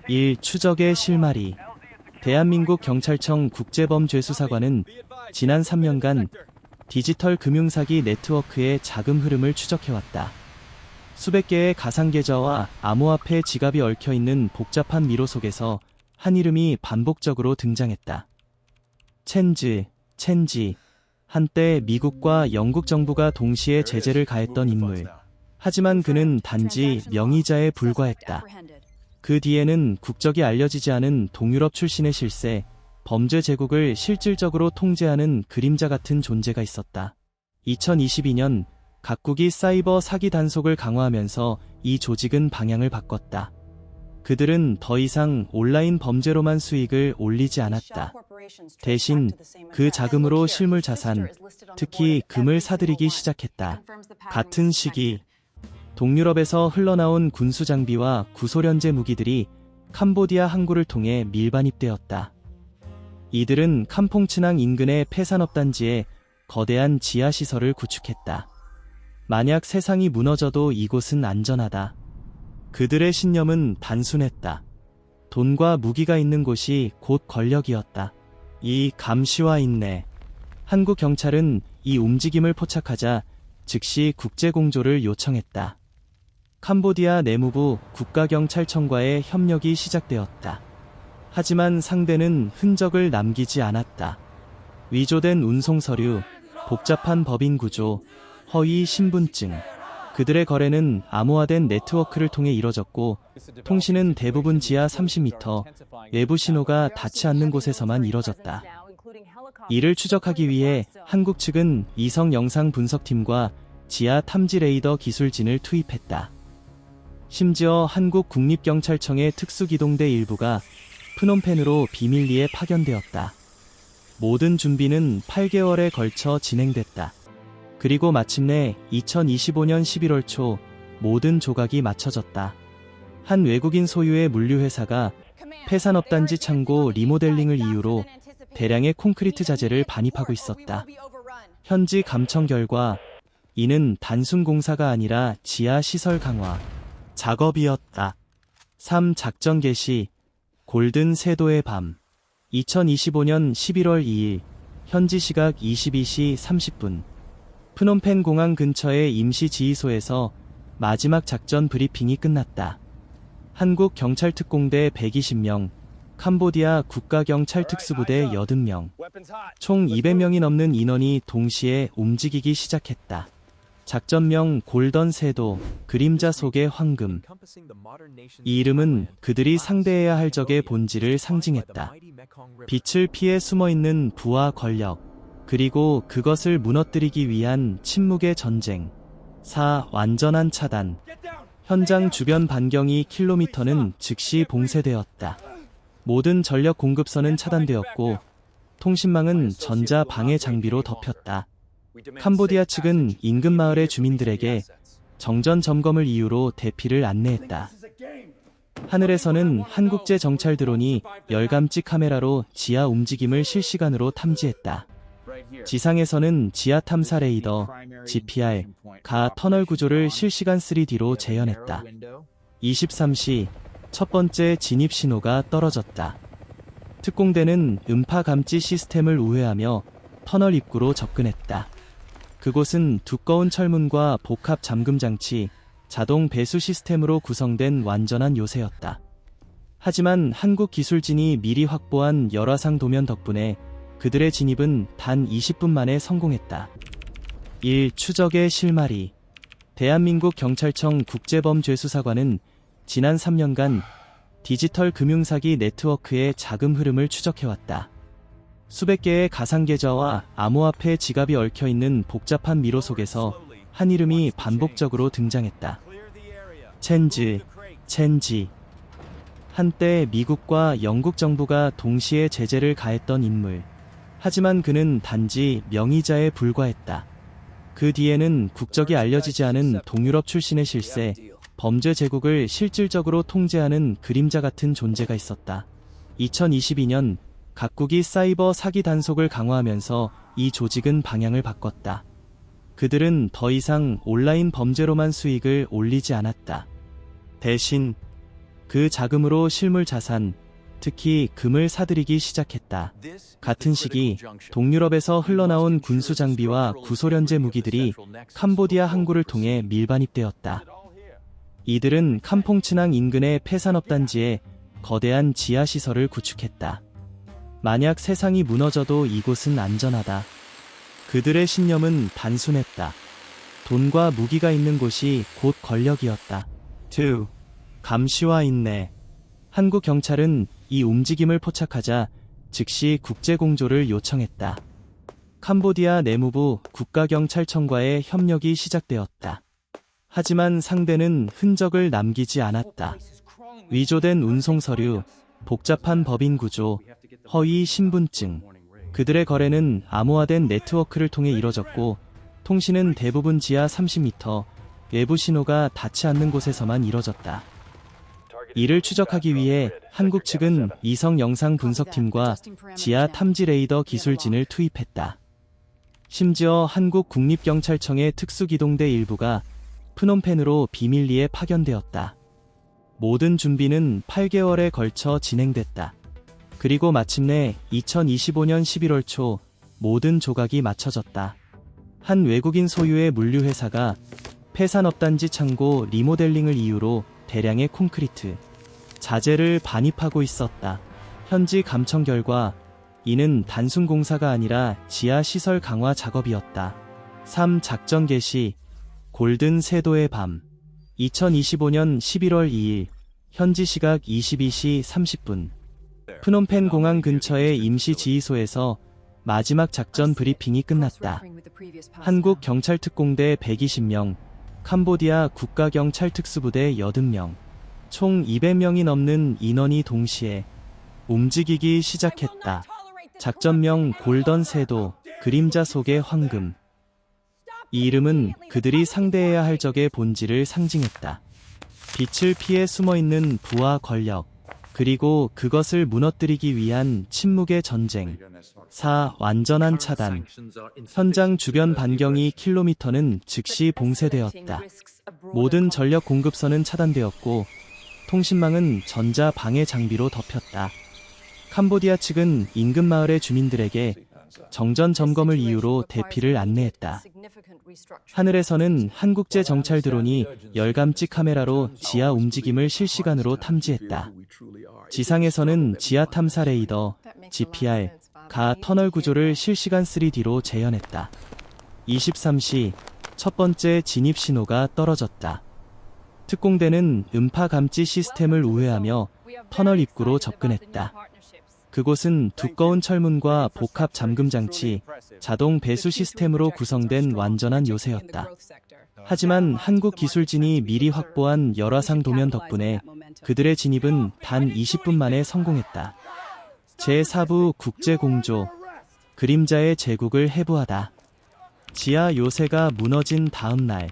1. 추적의 실마리. 대한민국 경찰청 국제범죄수사관은 지난 3년간 디지털 금융사기 네트워크의 자금 흐름을 추적해왔다. 수백 개의 가상계좌와 암호화폐 지갑이 얽혀있는 복잡한 미로 속에서 한 이름이 반복적으로 등장했다. 첸지. 한때 미국과 영국 정부가 동시에 제재를 가했던 인물. 하지만 그는 단지 명의자에 불과했다. 그 뒤에는 국적이 알려지지 않은 동유럽 출신의 실세, 범죄 제국을 실질적으로 통제하는 그림자 같은 존재가 있었다. 2022년 각국이 사이버 사기 단속을 강화하면서 이 조직은 방향을 바꿨다. 그들은 더 이상 온라인 범죄로만 수익을 올리지 않았다. 대신 그 자금으로 실물 자산, 특히 금을 사들이기 시작했다. 같은 시기 동유럽에서 흘러나온 군수 장비와 구소련제 무기들이 캄보디아 항구를 통해 밀반입되었다. 이들은 캄퐁츠낭 인근의 폐산업단지에 거대한 지하시설을 구축했다. 만약 세상이 무너져도 이곳은 안전하다. 그들의 신념은 단순했다. 돈과 무기가 있는 곳이 곧 권력이었다. 이 감시와 인내. 한국 경찰은 이 움직임을 포착하자 즉시 국제공조를 요청했다. 캄보디아 내무부 국가경찰청과의 협력이 시작되었다. 하지만 상대는 흔적을 남기지 않았다. 위조된 운송서류, 복잡한 법인 구조, 허위 신분증. 그들의 거래는 암호화된 네트워크를 통해 이뤄졌고 통신은 대부분 지하 30m, 외부 신호가 닿지 않는 곳에서만 이뤄졌다. 이를 추적하기 위해 한국 측은 이성 영상 분석팀과 지하 탐지 레이더 기술진을 투입했다. 심지어 한국 국립경찰청의 특수기동대 일부가 프놈펜으로 비밀리에 파견되었다. 모든 준비는 8개월에 걸쳐 진행됐다. 그리고 마침내 2025년 11월 초 모든 조각이 맞춰졌다. 한 외국인 소유의 물류회사가 폐산업단지 창고 리모델링을 이유로 대량의 콘크리트 자재를 반입하고 있었다. 현지 감청 결과 이는 단순 공사가 아니라 지하 시설 강화 작업이었다. 3. 작전 개시. 골든 세도의 밤. 2025년 11월 2일 현지 시각 22시 30분 프놈펜 공항 근처의 임시 지휘소에서 마지막 작전 브리핑이 끝났다. 한국 경찰특공대 120명, 캄보디아 국가경찰특수부대 80명, 총 200명이 넘는 인원이 동시에 움직이기 시작했다. 작전명 골던 세도, 그림자 속의 황금. 이 이름은 그들이 상대해야 할 적의 본질을 상징했다. 빛을 피해 숨어있는 부와 권력, 그리고 그것을 무너뜨리기 위한 침묵의 전쟁. 4. 완전한 차단. 현장 주변 반경이 킬로미터는 즉시 봉쇄되었다. 모든 전력 공급선은 차단되었고 통신망은 전자 방해 장비로 덮였다. 캄보디아 측은 인근 마을의 주민들에게 정전 점검을 이유로 대피를 안내했다. 하늘에서는 한국제 정찰 드론이 열감지 카메라로 지하 움직임을 실시간으로 탐지했다. 지상에서는 지하 탐사 레이더, GPR, 가 터널 구조를 실시간 3D로 재현했다. 23시 첫 번째 진입 신호가 떨어졌다. 특공대는 음파 감지 시스템을 우회하며 터널 입구로 접근했다. 그곳은 두꺼운 철문과 복합 잠금 장치, 자동 배수 시스템으로 구성된 완전한 요새였다. 하지만 한국 기술진이 미리 확보한 열화상 도면 덕분에 그들의 진입은 단 20분 만에 성공했다. 1. 추적의 실마리. 대한민국 경찰청 국제범죄수사관은 지난 3년간 디지털 금융사기 네트워크의 자금 흐름을 추적해왔다. 수백 개의 가상계좌와 암호화폐 지갑이 얽혀있는 복잡한 미로 속에서 한 이름이 반복적으로 등장했다. 첸지. 한때 미국과 영국 정부가 동시에 제재를 가했던 인물. 하지만 그는 단지 명의자에 불과했다. 그 뒤에는 국적이 알려지지 않은 동유럽 출신의 실세, 범죄 제국을 실질적으로 통제하는 그림자 같은 존재가 있었다. 2022년 각국이 사이버 사기 단속을 강화하면서 이 조직은 방향을 바꿨다. 그들은 더 이상 온라인 범죄로만 수익을 올리지 않았다. 대신 그 자금으로 실물 자산, 특히 금을 사들이기 시작했다. 같은 시기 동유럽에서 흘러나온 군수 장비와 구소련제 무기들이 캄보디아 항구를 통해 밀반입되었다. 이들은 캄퐁츠낭 인근의 폐산업단지에 거대한 지하시설을 구축했다. 만약 세상이 무너져도 이곳은 안전하다. 그들의 신념은 단순했다. 돈과 무기가 있는 곳이 곧 권력이었다. 2. 감시와 인내. 한국 경찰은 이 움직임을 포착하자 즉시 국제공조를 요청했다. 캄보디아 내무부 국가경찰청과의 협력이 시작되었다. 하지만 상대는 흔적을 남기지 않았다. 위조된 운송서류, 복잡한 법인 구조, 허위 신분증. 그들의 거래는 암호화된 네트워크를 통해 이뤄졌고 통신은 대부분 지하 30m, 외부 신호가 닿지 않는 곳에서만 이뤄졌다. 이를 추적하기 위해 한국 측은 이성 영상 분석팀과 지하 탐지 레이더 기술진을 투입했다. 심지어 한국 국립경찰청의 특수기동대 일부가 프놈펜으로 비밀리에 파견되었다. 모든 준비는 8개월에 걸쳐 진행됐다. 그리고 마침내 2025년 11월 초 모든 조각이 맞춰졌다. 한 외국인 소유의 물류회사가 폐산업단지 창고 리모델링을 이유로 대량의 콘크리트, 자재를 반입하고 있었다. 현지 감청 결과 이는 단순 공사가 아니라 지하 시설 강화 작업이었다. 3. 작전 개시. 골든 세도의 밤. 2025년 11월 2일 현지 시각 22시 30분 프놈펜 공항 근처의 임시 지휘소에서 마지막 작전 브리핑이 끝났다. 한국 경찰특공대 120명, 캄보디아 국가경찰특수부대 80명, 총 200명이 넘는 인원이 동시에 움직이기 시작했다. 작전명 골던 세도, 그림자 속의 황금. 이 이름은 그들이 상대해야 할 적의 본질을 상징했다. 빛을 피해 숨어있는 부와 권력, 그리고 그것을 무너뜨리기 위한 침묵의 전쟁. 4. 완전한 차단. 현장 주변 반경이 킬로미터는 즉시 봉쇄되었다. 모든 전력 공급선은 차단되었고 통신망은 전자 방해 장비로 덮였다. 캄보디아 측은 인근 마을의 주민들에게 정전 점검을 이유로 대피를 안내했다. 하늘에서는 한국제 정찰 드론이 열감지 카메라로 지하 움직임을 실시간으로 탐지했다. 지상에서는 지하 탐사 레이더, GPR, 가 터널 구조를 실시간 3D로 재현했다. 23시 첫 번째 진입 신호가 떨어졌다. 특공대는 음파 감지 시스템을 우회하며 터널 입구로 접근했다. 그곳은 두꺼운 철문과 복합 잠금 장치, 자동 배수 시스템으로 구성된 완전한 요새였다. 하지만 한국 기술진이 미리 확보한 열화상 도면 덕분에 그들의 진입은 단 20분 만에 성공했다. 제4부 국제공조. 그림자의 제국을 해부하다. 지하 요새가 무너진 다음 날,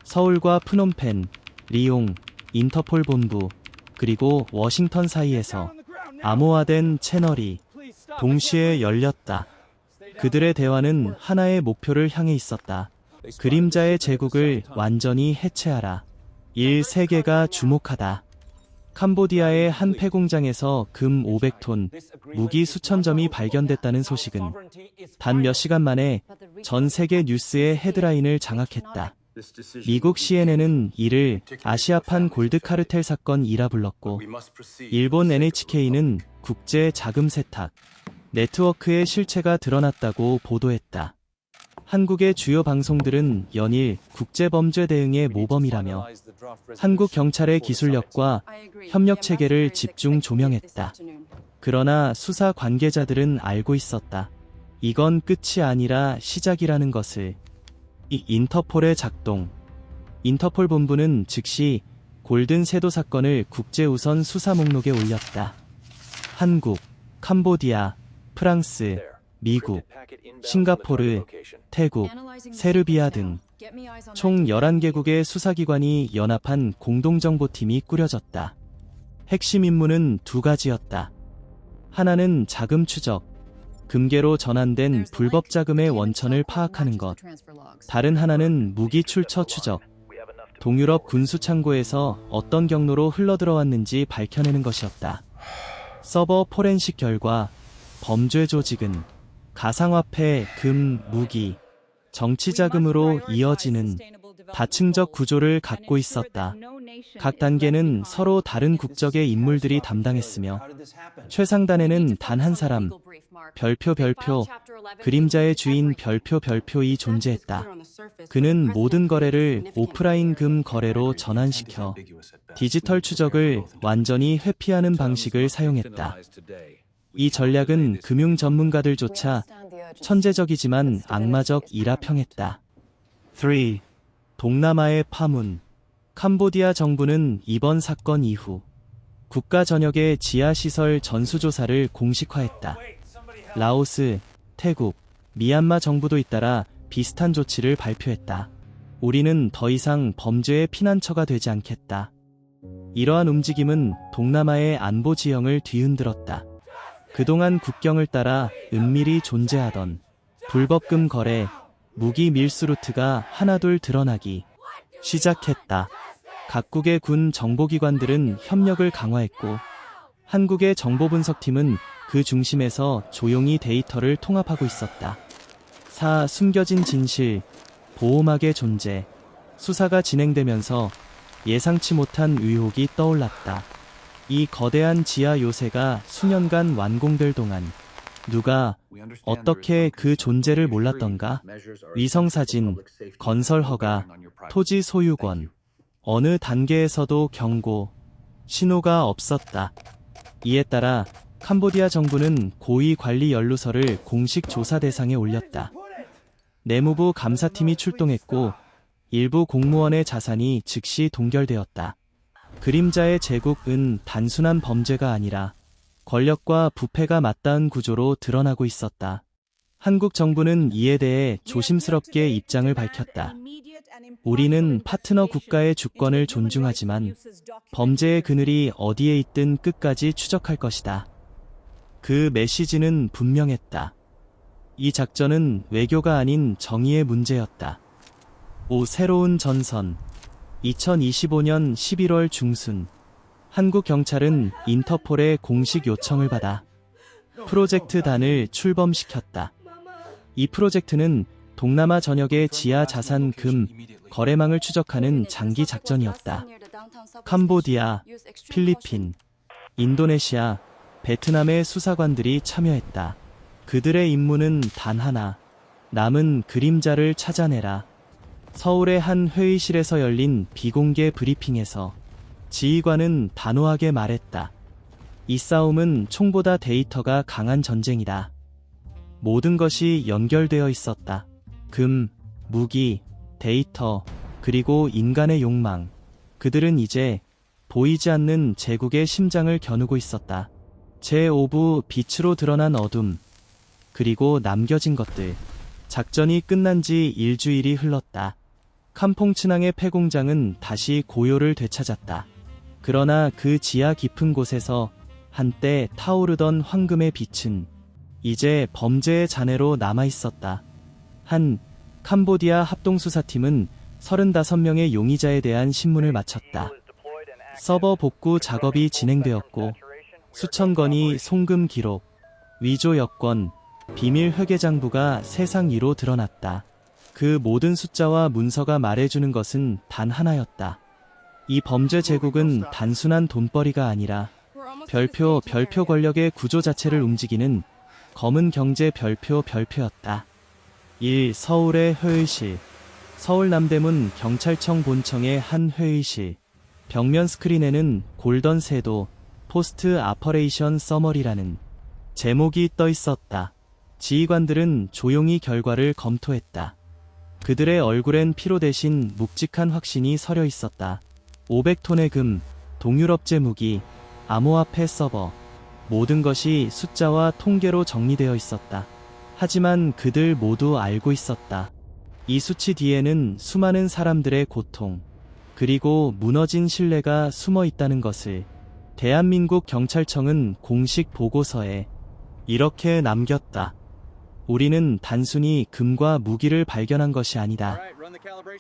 서울과 프놈펜, 리옹, 인터폴 본부, 그리고 워싱턴 사이에서 암호화된 채널이 동시에 열렸다. 그들의 대화는 하나의 목표를 향해 있었다. 그림자의 제국을 완전히 해체하라. 1. 세계가 주목하다. 캄보디아의 한 폐공장에서 금 500톤, 무기 수천 점이 발견됐다는 소식은 단 몇 시간 만에 전 세계 뉴스의 헤드라인을 장악했다. 미국 CNN은 이를 아시아판 골드 카르텔 사건이라 불렀고, 일본 NHK는 국제 자금 세탁 네트워크의 실체가 드러났다고 보도했다. 한국의 주요 방송들은 연일 국제범죄 대응의 모범이라며 한국 경찰의 기술력과 협력 체계를 집중 조명했다. 그러나 수사 관계자들은 알고 있었다. 이건 끝이 아니라 시작이라는 것을. 이 인터폴의 작동. 인터폴 본부는 즉시 골든 세도 사건을 국제우선 수사 목록에 올렸다. 한국, 캄보디아, 프랑스, 미국, 싱가포르, 태국, 세르비아 등 총 11개국의 수사기관이 연합한 공동정보팀이 꾸려졌다. 핵심 임무는 두 가지였다. 하나는 자금 추적, 금괴로 전환된 불법 자금의 원천을 파악하는 것. 다른 하나는 무기 출처 추적, 동유럽 군수창고에서 어떤 경로로 흘러들어왔는지 밝혀내는 것이었다. 서버 포렌식 결과 범죄 조직은 가상화폐, 금, 무기, 정치 자금으로 이어지는 다층적 구조를 갖고 있었다. 각 단계는 서로 다른 국적의 인물들이 담당했으며 최상단에는 단 한 사람, 별표 그림자의 주인 별표이 존재했다. 그는 모든 거래를 오프라인 금 거래로 전환시켜 디지털 추적을 완전히 회피하는 방식을 사용했다. 이 전략은 금융 전문가들조차 천재적이지만 악마적 이라 평했다. 3. 동남아의 파문. 캄보디아 정부는 이번 사건 이후 국가 전역의 지하시설 전수조사를 공식화했다. 라오스, 태국, 미얀마 정부도 잇따라 비슷한 조치를 발표했다. 우리는 더 이상 범죄의 피난처가 되지 않겠다. 이러한 움직임은 동남아의 안보 지형을 뒤흔들었다. 그동안 국경을 따라 은밀히 존재하던 불법금 거래, 무기 밀수 루트가 하나둘 드러나기 시작했다. 각국의 군 정보기관들은 협력을 강화했고 한국의 정보분석팀은 그 중심에서 조용히 데이터를 통합하고 있었다. 4. 숨겨진 진실, 보호막의 존재. 수사가 진행되면서 예상치 못한 의혹이 떠올랐다. 이 거대한 지하 요새가 수년간 완공될 동안 누가 어떻게 그 존재를 몰랐던가? 위성사진, 건설 허가, 토지 소유권, 어느 단계에서도 경고, 신호가 없었다. 이에 따라 캄보디아 정부는 고위 관리 연루서를 공식 조사 대상에 올렸다. 내무부 감사팀이 출동했고 일부 공무원의 자산이 즉시 동결되었다. 그림자의 제국은 단순한 범죄가 아니라 권력과 부패가 맞닿은 구조로 드러나고 있었다. 한국 정부는 이에 대해 조심스럽게 입장을 밝혔다. 우리는 파트너 국가의 주권을 존중하지만 범죄의 그늘이 어디에 있든 끝까지 추적할 것이다. 그 메시지는 분명했다. 이 작전은 외교가 아닌 정의의 문제였다. 5. 새로운 전선. 2025년 11월 중순 한국 경찰은 인터폴의 공식 요청을 받아 프로젝트 단을 출범시켰다. 이 프로젝트는 동남아 전역의 지하 자산 금 거래망을 추적하는 장기 작전이었다. 캄보디아, 필리핀, 인도네시아, 베트남의 수사관들이 참여했다. 그들의 임무는 단 하나, 남은 그림자를 찾아내라. 서울의 한 회의실에서 열린 비공개 브리핑에서 지휘관은 단호하게 말했다. 이 싸움은 총보다 데이터가 강한 전쟁이다. 모든 것이 연결되어 있었다. 금, 무기, 데이터, 그리고 인간의 욕망. 그들은 이제 보이지 않는 제국의 심장을 겨누고 있었다. 제5부 빛으로 드러난 어둠. 그리고 남겨진 것들. 작전이 끝난 지 일주일이 흘렀다. 캄퐁 츠낭의 폐공장은 다시 고요를 되찾았다. 그러나 그 지하 깊은 곳에서 한때 타오르던 황금의 빛은 이제 범죄의 잔해로 남아있었다. 한 캄보디아 합동수사팀은 35명의 용의자에 대한 신문을 마쳤다. 서버 복구 작업이 진행되었고 수천 건의 송금 기록, 위조 여권, 비밀 회계장부가 세상 위로 드러났다. 그 모든 숫자와 문서가 말해주는 것은 단 하나였다. 이 범죄 제국은 단순한 돈벌이가 아니라 별표 권력의 구조 자체를 움직이는 검은 경제 별표였다. 1. 서울의 회의실. 서울 남대문 경찰청 본청의 한 회의실. 벽면 스크린에는 골던 세도 포스트 아퍼레이션 서머리라는 제목이 떠 있었다. 지휘관들은 조용히 결과를 검토했다. 그들의 얼굴엔 피로 대신 묵직한 확신이 서려 있었다. 500톤의 금, 동유럽제 무기, 암호화폐 서버, 모든 것이 숫자와 통계로 정리되어 있었다. 하지만 그들 모두 알고 있었다. 이 수치 뒤에는 수많은 사람들의 고통, 그리고 무너진 신뢰가 숨어 있다는 것을 대한민국 경찰청은 공식 보고서에 이렇게 남겼다. 우리는 단순히 금과 무기를 발견한 것이 아니다.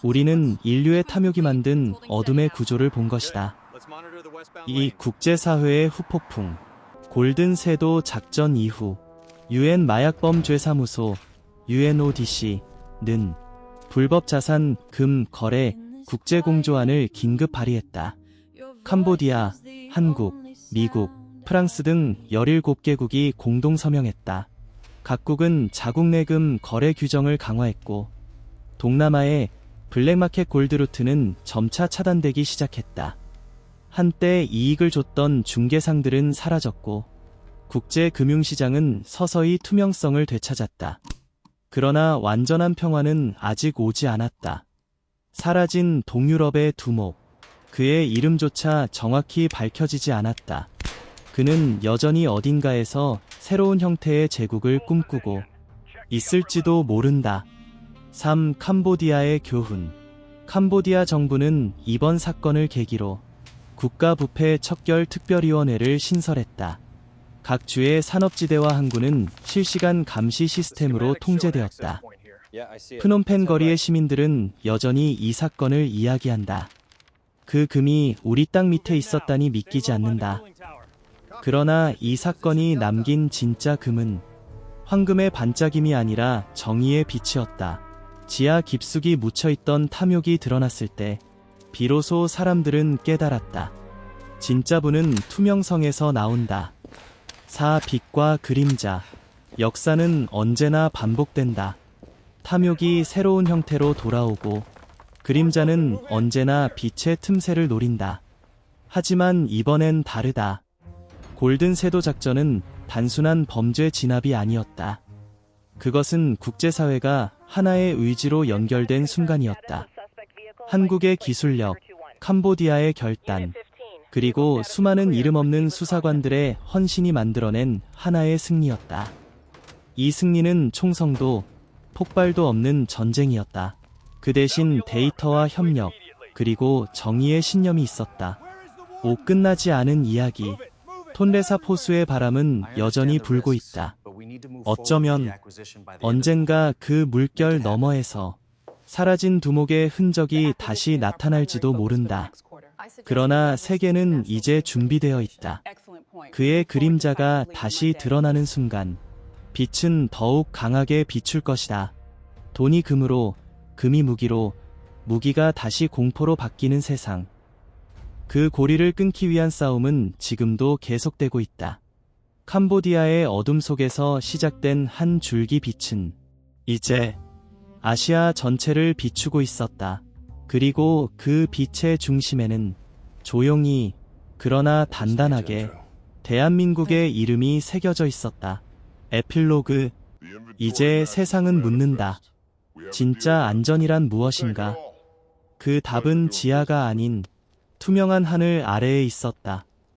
우리는 인류의 탐욕이 만든 어둠의 구조를 본 것이다. 이 국제사회의 후폭풍, 골든 섀도우 작전 이후 UN 마약범죄사무소 UNODC는 불법 자산 금 거래 국제공조안을 긴급 발의했다. 캄보디아, 한국, 미국, 프랑스 등 17개국이 공동 서명했다. 각국은 자국 내 금 거래 규정을 강화했고 동남아의 블랙마켓 골드루트는 점차 차단되기 시작했다. 한때 이익을 줬던 중개상들은 사라졌고 국제 금융시장은 서서히 투명성을 되찾았다. 그러나 완전한 평화는 아직 오지 않았다. 사라진 동유럽의 두목, 그의 이름조차 정확히 밝혀지지 않았다. 그는 여전히 어딘가에서 새로운 형태의 제국을 꿈꾸고 있을지도 모른다. 3. 캄보디아의 교훈. 캄보디아 정부는 이번 사건을 계기로 국가부패 척결 특별위원회를 신설했다. 각 주의 산업지대와 항구는 실시간 감시 시스템으로 통제되었다. 프놈펜 거리의 시민들은 여전히 이 사건을 이야기한다. 그 금이 우리 땅 밑에 있었다니 믿기지 않는다. 그러나 이 사건이 남긴 진짜 금은 황금의 반짝임이 아니라 정의의 빛이었다. 지하 깊숙이 묻혀있던 탐욕이 드러났을 때 비로소 사람들은 깨달았다. 진짜 부는 투명성에서 나온다. 4. 빛과 그림자. 역사는 언제나 반복된다. 탐욕이 새로운 형태로 돌아오고 그림자는 언제나 빛의 틈새를 노린다. 하지만 이번엔 다르다. 골든 섀도우 작전은 단순한 범죄 진압이 아니었다. 그것은 국제사회가 하나의 의지로 연결된 순간이었다. 한국의 기술력, 캄보디아의 결단, 그리고 수많은 이름 없는 수사관들의 헌신이 만들어낸 하나의 승리였다. 이 승리는 총성도 폭발도 없는 전쟁이었다. 그 대신 데이터와 협력, 그리고 정의의 신념이 있었다. 끝나지 않은 이야기. 톤레사 포수의 바람은 여전히 불고 있다. 어쩌면 언젠가 그 물결 너머에서 사라진 두목의 흔적이 다시 나타날지도 모른다. 그러나 세계는 이제 준비되어 있다. 그의 그림자가 다시 드러나는 순간 빛은 더욱 강하게 비출 것이다. 돈이 금으로, 금이 무기로, 무기가 다시 공포로 바뀌는 세상. 그 고리를 끊기 위한 싸움은 지금도 계속되고 있다. 캄보디아의 어둠 속에서 시작된 한 줄기 빛은 이제 아시아 전체를 비추고 있었다. 그리고 그 빛의 중심에는 조용히 그러나 단단하게 대한민국의 이름이 새겨져 있었다. 에필로그. 이제 세상은 묻는다. 진짜 안전이란 무엇인가? 그 답은 지하가 아닌 투명한 하늘 아래에 있었다.